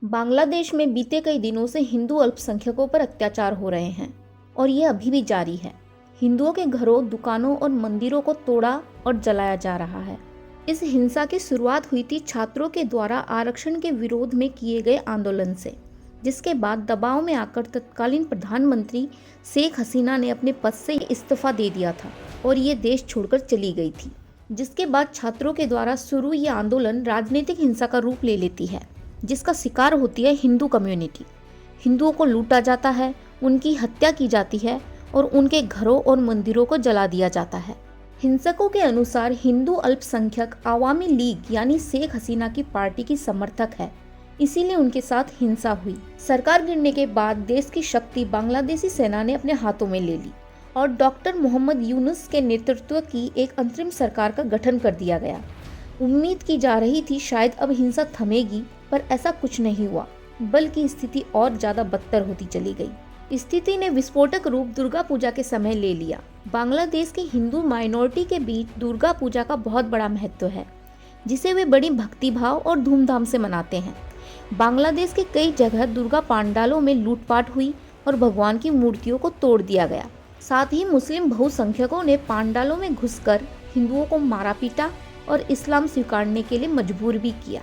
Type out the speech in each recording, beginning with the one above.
बांग्लादेश में बीते कई दिनों से हिंदू अल्पसंख्यकों पर अत्याचार हो रहे हैं और ये अभी भी जारी है। हिंदुओं के घरों, दुकानों और मंदिरों को तोड़ा और जलाया जा रहा है। इस हिंसा की शुरुआत हुई थी छात्रों के द्वारा आरक्षण के विरोध में किए गए आंदोलन से, जिसके बाद दबाव में आकर तत्कालीन प्रधानमंत्री शेख हसीना ने अपने पद से इस्तीफा दे दिया था और ये देश छोड़कर चली गई थी। जिसके बाद छात्रों के द्वारा शुरू ये आंदोलन राजनीतिक हिंसा का रूप ले लेती है, जिसका शिकार होती है हिंदू कम्युनिटी। हिंदुओं को लूटा जाता है, उनकी हत्या की जाती है और उनके घरों और मंदिरों को जला दिया जाता है। हिंसकों के अनुसार हिंदू अल्पसंख्यक आवामी लीग यानी शेख हसीना की पार्टी की समर्थक है, इसीलिए उनके साथ हिंसा हुई। सरकार गिरने के बाद देश की शक्ति बांग्लादेशी सेना ने अपने हाथों में ले ली और डॉक्टर मोहम्मद यूनुस के नेतृत्व की एक अंतरिम सरकार का गठन कर दिया गया। उम्मीद की जा रही थी शायद अब हिंसा थमेगी, पर ऐसा कुछ नहीं हुआ, बल्कि स्थिति और ज्यादा बदतर होती चली गई। स्थिति ने विस्फोटक रूप दुर्गा पूजा के समय ले लिया। बांग्लादेश की हिंदू माइनॉरिटी के बीच दुर्गा पूजा का बहुत बड़ा महत्व है, जिसे वे बड़ी भक्तिभाव और धूमधाम से मनाते हैं। बांग्लादेश के कई जगह दुर्गा पंडालों में लूटपाट हुई और भगवान की मूर्तियों को तोड़ दिया गया। साथ ही मुस्लिम बहुसंख्यकों ने पंडालों में घुसकर हिंदुओं को मारा पीटा और इस्लाम स्वीकारने के लिए मजबूर भी किया।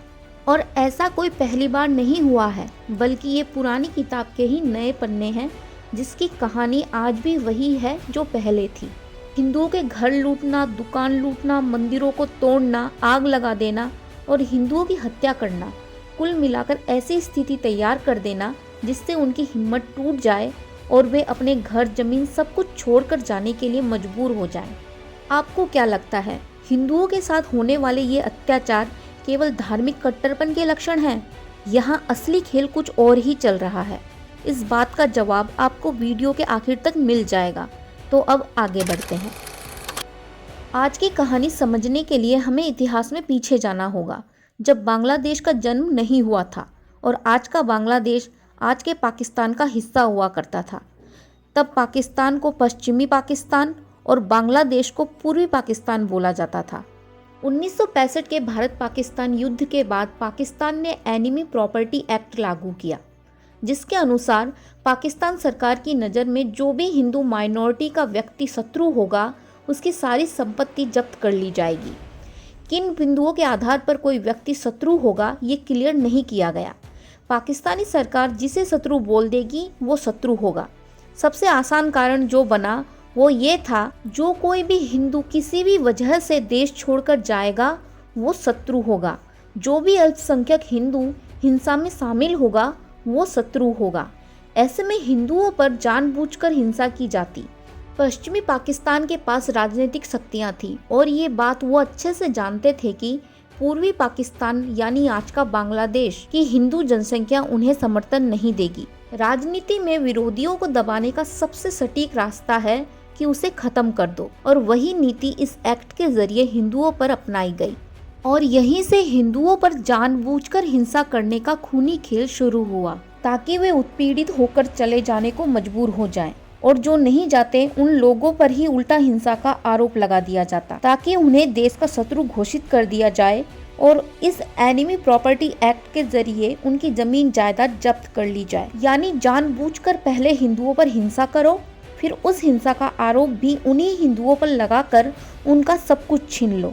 और ऐसा कोई पहली बार नहीं हुआ है, बल्कि ये पुरानी किताब के ही नए पन्ने हैं, जिसकी कहानी आज भी वही है जो पहले थी। हिंदुओं के घर लूटना, दुकान लूटना, मंदिरों को तोड़ना, आग लगा देना और हिंदुओं की हत्या करना, कुल मिलाकर ऐसी स्थिति तैयार कर देना जिससे उनकी हिम्मत टूट जाए और वे अपने घर, जमीन सब कुछ छोड़कर जाने के लिए मजबूर हो जाएं। आपको क्या लगता है, हिंदुओं के साथ होने वाले ये अत्याचार केवल धार्मिक कट्टरपन के लक्षण हैं? यहाँ असली खेल कुछ और ही चल रहा है। इस बात का जवाब आपको वीडियो के आखिर तक मिल जाएगा। तो अब आगे बढ़ते हैं। आज की कहानी समझने के लिए हमें इतिहास में पीछे जाना होगा, जब बांग्लादेश का जन्म नहीं हुआ था और आज का बांग्लादेश आज के पाकिस्तान का हिस्सा हुआ करता था। तब पाकिस्तान को पश्चिमी पाकिस्तान और बांग्लादेश को पूर्वी पाकिस्तान बोला जाता था। 1965 के भारत पाकिस्तान युद्ध के बाद पाकिस्तान ने एनिमी प्रॉपर्टी एक्ट लागू किया, जिसके अनुसार पाकिस्तान सरकार की नज़र में जो भी हिंदू माइनॉरिटी का व्यक्ति शत्रु होगा, उसकी सारी संपत्ति जब्त कर ली जाएगी। किन बिंदुओं के आधार पर कोई व्यक्ति शत्रु होगा, ये क्लियर नहीं किया गया। पाकिस्तानी सरकार जिसे शत्रु बोल देगी वो शत्रु होगा। सबसे आसान कारण जो बना वो ये था, जो कोई भी हिंदू किसी भी वजह से देश छोड़कर जाएगा वो शत्रु होगा। जो भी अल्पसंख्यक हिंदू हिंसा में शामिल होगा वो शत्रु होगा। ऐसे में हिंदुओं पर जानबूझकर हिंसा की जाती। पश्चिमी पाकिस्तान के पास राजनीतिक शक्तियां थी और ये बात वो अच्छे से जानते थे कि पूर्वी पाकिस्तान यानी आज का बांग्लादेश की हिंदू जनसंख्या उन्हें समर्थन नहीं देगी। राजनीति में विरोधियों को दबाने का सबसे सटीक रास्ता है कि उसे खत्म कर दो, और वही नीति इस एक्ट के जरिए हिंदुओं पर अपनाई गई। और यहीं से हिंदुओं पर जानबूझकर हिंसा करने का खूनी खेल शुरू हुआ, ताकि वे उत्पीड़ित होकर चले जाने को मजबूर हो जाएं, और जो नहीं जाते उन लोगों पर ही उल्टा हिंसा का आरोप लगा दिया जाता, ताकि उन्हें देश का शत्रु घोषित कर दिया जाए और इस एनिमी प्रॉपर्टी एक्ट के जरिए उनकी जमीन जायदाद जब्त कर ली जाए। यानी जानबूझकर पहले हिंदुओं पर हिंसा करो, फिर उस हिंसा का आरोप भी उन्हीं हिंदुओं पर लगाकर उनका सब कुछ छीन लो।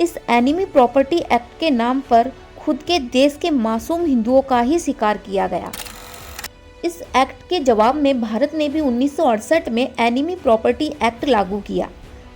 इस एनिमी प्रॉपर्टी एक्ट के नाम पर खुद के देश के मासूम हिंदुओं का ही शिकार किया गया। इस एक्ट के जवाब में भारत ने भी 1968 में एनिमी प्रॉपर्टी एक्ट लागू किया,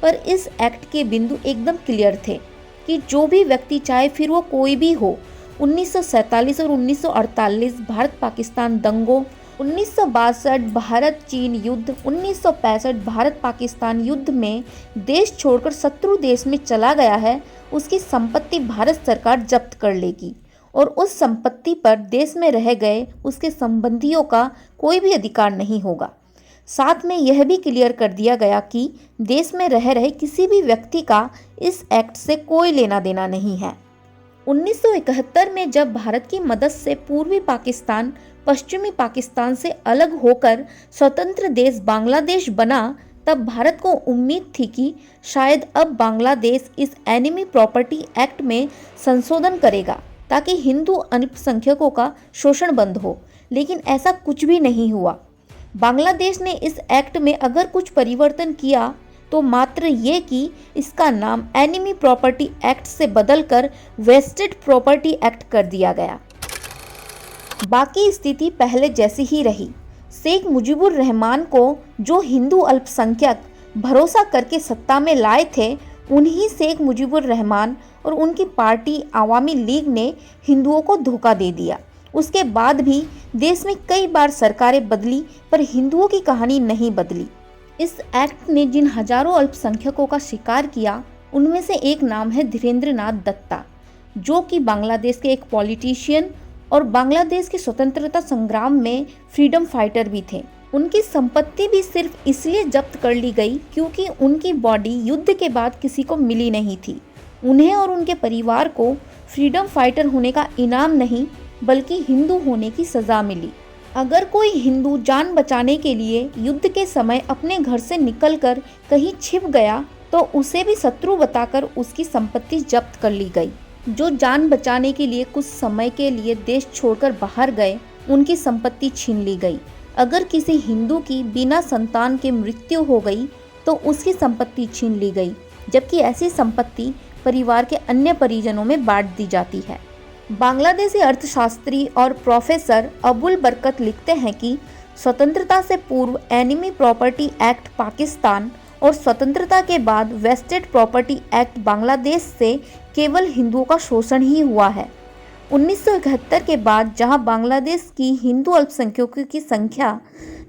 पर इस एक्ट के बिंदु एकदम क्लियर थे कि जो भी व्यक्ति, चाहे फिर वो कोई भी हो, 1947 और 1948 भारत पाकिस्तान दंगों, 1962 भारत चीन युद्ध, 1965 भारत पाकिस्तान युद्ध में देश छोड़कर शत्रु देश में चला गया है, उसकी संपत्ति भारत सरकार जब्त कर लेगी और उस संपत्ति पर देश में रह गए उसके संबंधियों का कोई भी अधिकार नहीं होगा। साथ में यह भी क्लियर कर दिया गया कि देश में रह रहे किसी भी व्यक्ति का इस एक्ट से कोई लेना देना नहीं है। 1971 में जब भारत की मदद से पूर्वी पाकिस्तान पश्चिमी पाकिस्तान से अलग होकर स्वतंत्र देश बांग्लादेश बना, तब भारत को उम्मीद थी कि शायद अब बांग्लादेश इस एनिमी प्रॉपर्टी एक्ट में संशोधन करेगा ताकि हिंदू अल्पसंख्यकों का शोषण बंद हो, लेकिन ऐसा कुछ भी नहीं हुआ। बांग्लादेश ने इस एक्ट में अगर कुछ परिवर्तन किया तो मात्र ये कि इसका नाम एनिमी प्रॉपर्टी एक्ट से बदलकर वेस्टेड प्रॉपर्टी एक्ट कर दिया गया। बाकी स्थिति पहले जैसी ही रही। शेख मुजीबुर रहमान को जो हिंदू अल्पसंख्यक भरोसा करके सत्ता में लाए थे, उन्हीं शेख मुजीबुर रहमान और उनकी पार्टी आवामी लीग ने हिंदुओं को धोखा दे दिया। उसके बाद भी देश में कई बार सरकारें बदली, पर हिंदुओं की कहानी नहीं बदली। इस एक्ट ने जिन हजारों अल्पसंख्यकों का शिकार किया, उनमें से एक नाम है धीरेन्द्र नाथ दत्ता, जो कि बांग्लादेश के एक पॉलिटिशियन और बांग्लादेश के स्वतंत्रता संग्राम में फ्रीडम फाइटर भी थे। उनकी संपत्ति भी सिर्फ इसलिए जब्त कर ली गई क्योंकि उनकी बॉडी युद्ध के बाद किसी को मिली नहीं थी। उन्हें और उनके परिवार को फ्रीडम फाइटर होने का इनाम नहीं, बल्कि हिंदू होने की सजा मिली। अगर कोई हिंदू जान बचाने के लिए युद्ध के समय अपने घर से निकलकर कहीं छिप गया, तो उसे भी शत्रु बताकर उसकी संपत्ति जब्त कर ली गई। जो जान बचाने के लिए कुछ समय के लिए देश छोड़कर बाहर गए, उनकी संपत्ति छीन ली गई। अगर किसी हिंदू की बिना संतान के मृत्यु हो गई तो उसकी संपत्ति छीन ली गई, जबकि ऐसी संपत्ति परिवार के अन्य परिजनों में बांट दी जाती है। बांग्लादेशी अर्थशास्त्री और प्रोफेसर अबुल बरकत लिखते हैं कि स्वतंत्रता से पूर्व एनिमी प्रॉपर्टी एक्ट पाकिस्तान और स्वतंत्रता के बाद वेस्टेड प्रॉपर्टी एक्ट बांग्लादेश से केवल हिंदुओं का शोषण ही हुआ है। 1971 के बाद जहां बांग्लादेश की हिंदू अल्पसंख्यकों की संख्या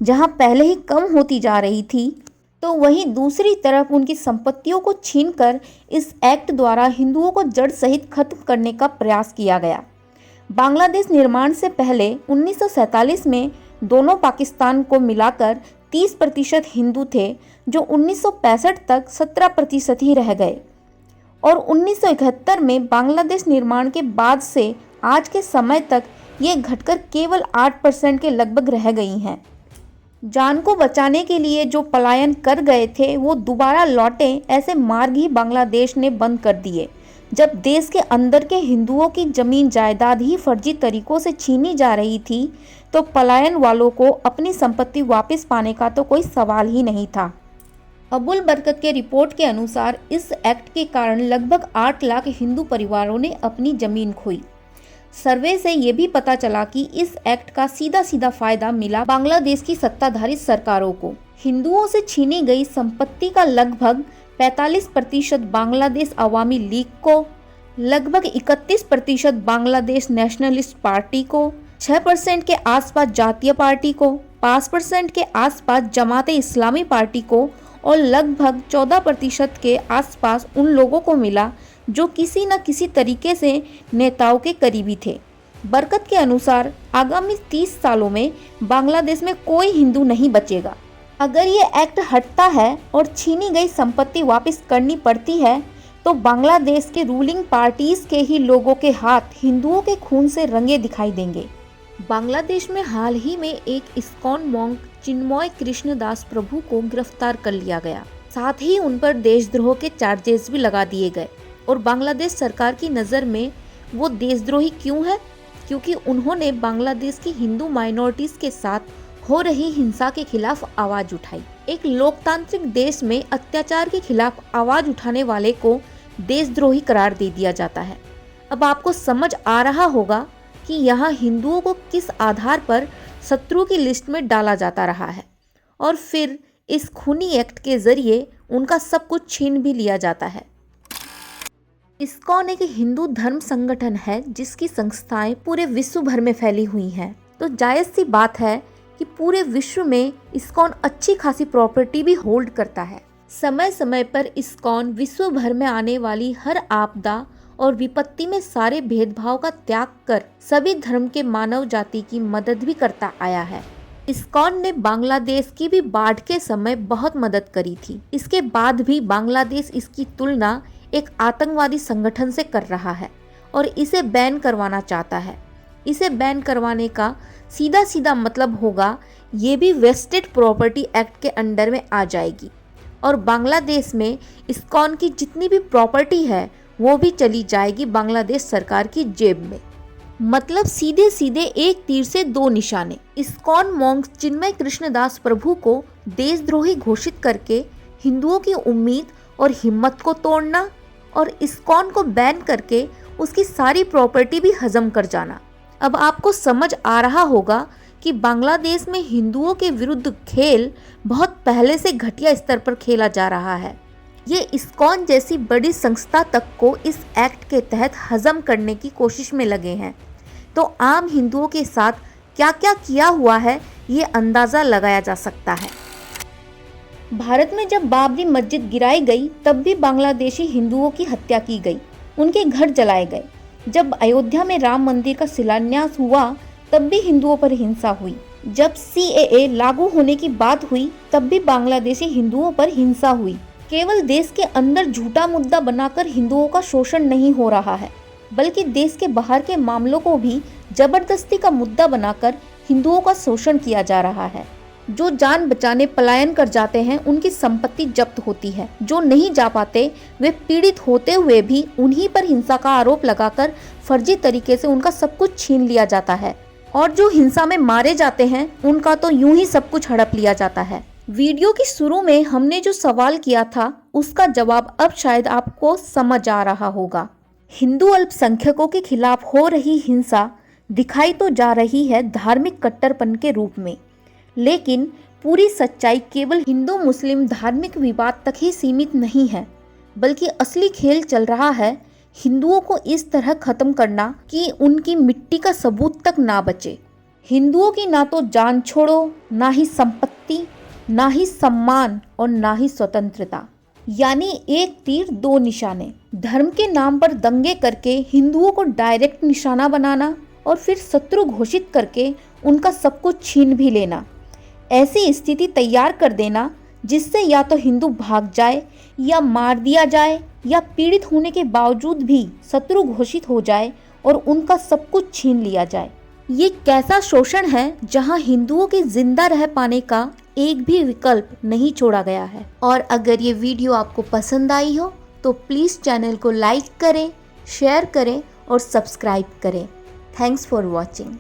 जहां पहले ही कम होती जा रही थी, तो वहीं दूसरी तरफ उनकी संपत्तियों को छीनकर इस एक्ट द्वारा हिंदुओं को जड़ सहित खत्म करने का प्रयास किया गया। बांग्लादेश निर्माण से पहले 1947 में दोनों पाकिस्तान को मिलाकर 30% हिंदू थे, जो 1965 तक 17% ही रह गए, और 1971 में बांग्लादेश निर्माण के बाद से आज के समय तक ये घटकर केवल 8% के लगभग रह गई हैं। जान को बचाने के लिए जो पलायन कर गए थे, वो दोबारा लौटे, ऐसे मार्ग ही बांग्लादेश ने बंद कर दिए। जब देश के अंदर के हिंदुओं की जमीन जायदाद ही फर्जी तरीकों से छीनी जा रही थी, तो पलायन वालों को अपनी संपत्ति वापस पाने का तो कोई सवाल ही नहीं था। अबुल बरकत के रिपोर्ट के अनुसार इस एक्ट के कारण लगभग 8 लाख हिंदू परिवारों ने अपनी जमीन खोई। सर्वे से ये भी पता चला कि इस एक्ट का सीधा सीधा फायदा मिला बांग्लादेश की सत्ताधारी सरकारों को। हिंदुओं से छीनी गई संपत्ति का लगभग 45% बांग्लादेश अवामी लीग को, लगभग 31% बांग्लादेश नेशनलिस्ट पार्टी को, 6% के आसपास जातीय पार्टी को, 5% के आसपास जमाते इस्लामी पार्टी को और लगभग 14% के आसपास उन लोगों को मिला जो किसी न किसी तरीके से नेताओं के करीबी थे। बरकत के अनुसार आगामी 30 सालों में बांग्लादेश में कोई हिंदू नहीं बचेगा। अगर ये एक्ट हटता है और छीनी गई संपत्ति वापस करनी पड़ती है, तो बांग्लादेश के रूलिंग पार्टीज के ही लोगों के हाथ हिंदुओं के खून से रंगे दिखाई देंगे। बांग्लादेश में हाल ही में एक इस्कॉन मॉन्क चिन्मय कृष्णदास प्रभु को गिरफ्तार कर लिया गया। साथ ही उन पर देशद्रोह के चार्जेस भी लगा दिए गए। और बांग्लादेश सरकार की नज़र में वो देशद्रोही क्यों है? क्योंकि उन्होंने बांग्लादेश की हिंदू माइनॉरिटीज के साथ हो रही हिंसा के खिलाफ आवाज उठाई। एक लोकतांत्रिक देश में अत्याचार के खिलाफ आवाज उठाने वाले को देशद्रोही करार दे दिया जाता है। अब आपको समझ आ रहा होगा कि यहाँ हिंदुओं को किस आधार पर शत्रु की लिस्ट में डाला जाता रहा है, और फिर इस खूनी एक्ट के जरिए उनका सब कुछ छीन भी लिया जाता है। इस्कॉन एक हिंदू धर्म संगठन है जिसकी संस्थाएं पूरे विश्व भर में फैली हुई हैं। तो जायज़ सी बात है कि पूरे विश्व में इस्कॉन अच्छी खासी प्रॉपर्टी भी होल्ड करता है। समय समय पर इस्कॉन विश्व भर में आने वाली हर आपदा और विपत्ति में सारे भेदभाव का त्याग कर सभी धर्म के मानव जाति की मदद भी करता आया है। इस्कॉन ने बांग्लादेश की भी बाढ़ के समय बहुत मदद करी थी। इसके बाद भी बांग्लादेश इसकी तुलना एक आतंकवादी संगठन से कर रहा है और इसे बैन करवाना चाहता है। इसे बैन करवाने का सीधा सीधा मतलब होगा ये भी वेस्टेड प्रॉपर्टी एक्ट के अंडर में आ जाएगी और बांग्लादेश में इस्कॉन की जितनी भी प्रॉपर्टी है वो भी चली जाएगी बांग्लादेश सरकार की जेब में। मतलब सीधे सीधे एक तीर से दो निशाने। इस्कॉन मॉन्क चिन्मय कृष्णदास प्रभु को देशद्रोही घोषित करके हिंदुओं की उम्मीद और हिम्मत को तोड़ना और इस्कॉन को बैन करके उसकी सारी प्रॉपर्टी भी हजम कर जाना। अब आपको समझ आ रहा होगा कि बांग्लादेश में हिंदुओं के विरुद्ध खेल बहुत पहले से घटिया स्तर पर खेला जा रहा है। ये इस्कॉन जैसी बड़ी संस्था तक को इस एक्ट के तहत हजम करने की कोशिश में लगे हैं। तो आम हिंदुओं के साथ क्या क्या किया हुआ है ये अंदाज़ा लगाया जा सकता है। भारत में जब बाबरी मस्जिद गिराई गई तब भी बांग्लादेशी हिंदुओं की हत्या की गई, उनके घर जलाए गए। जब अयोध्या में राम मंदिर का शिलान्यास हुआ तब भी हिंदुओं पर हिंसा हुई। जब CAA लागू होने की बात हुई तब भी बांग्लादेशी हिंदुओं पर हिंसा हुई। केवल देश के अंदर झूठा मुद्दा बनाकर हिंदुओं का शोषण नहीं हो रहा है, बल्कि देश के बाहर के मामलों को भी जबरदस्ती का मुद्दा बनाकर हिंदुओं का शोषण किया जा रहा है। जो जान बचाने पलायन कर जाते हैं उनकी संपत्ति जब्त होती है, जो नहीं जा पाते वे पीड़ित होते हुए भी उन्हीं पर हिंसा का आरोप लगाकर फर्जी तरीके से उनका सब कुछ छीन लिया जाता है, और जो हिंसा में मारे जाते हैं उनका तो यूं ही सब कुछ हड़प लिया जाता है। वीडियो की शुरू में हमने जो सवाल किया था उसका जवाब अब शायद आपको समझ आ रहा होगा। हिंदू अल्पसंख्यकों के खिलाफ हो रही हिंसा दिखाई तो जा रही है धार्मिक कट्टरपन के रूप में, लेकिन पूरी सच्चाई केवल हिंदू मुस्लिम धार्मिक विवाद तक ही सीमित नहीं है, बल्कि असली खेल चल रहा है हिंदुओं को इस तरह खत्म करना कि उनकी मिट्टी का सबूत तक ना बचे। हिंदुओं की ना तो जान छोड़ो, ना ही संपत्ति, ना ही सम्मान और ना ही स्वतंत्रता, यानी एक तीर दो निशाने। धर्म के नाम पर दंगे करके हिंदुओं को डायरेक्ट निशाना बनाना और फिर शत्रु घोषित करके उनका सब कुछ छीन भी लेना। ऐसी स्थिति तैयार कर देना जिससे या तो हिंदू भाग जाए या मार दिया जाए या पीड़ित होने के बावजूद भी शत्रु घोषित हो जाए और उनका सब कुछ छीन लिया जाए। ये कैसा शोषण है जहां हिंदुओं के जिंदा रह पाने का एक भी विकल्प नहीं छोड़ा गया है। और अगर ये वीडियो आपको पसंद आई हो तो प्लीज़ चैनल को लाइक करें, शेयर करें और सब्सक्राइब करें। Thanks for watching.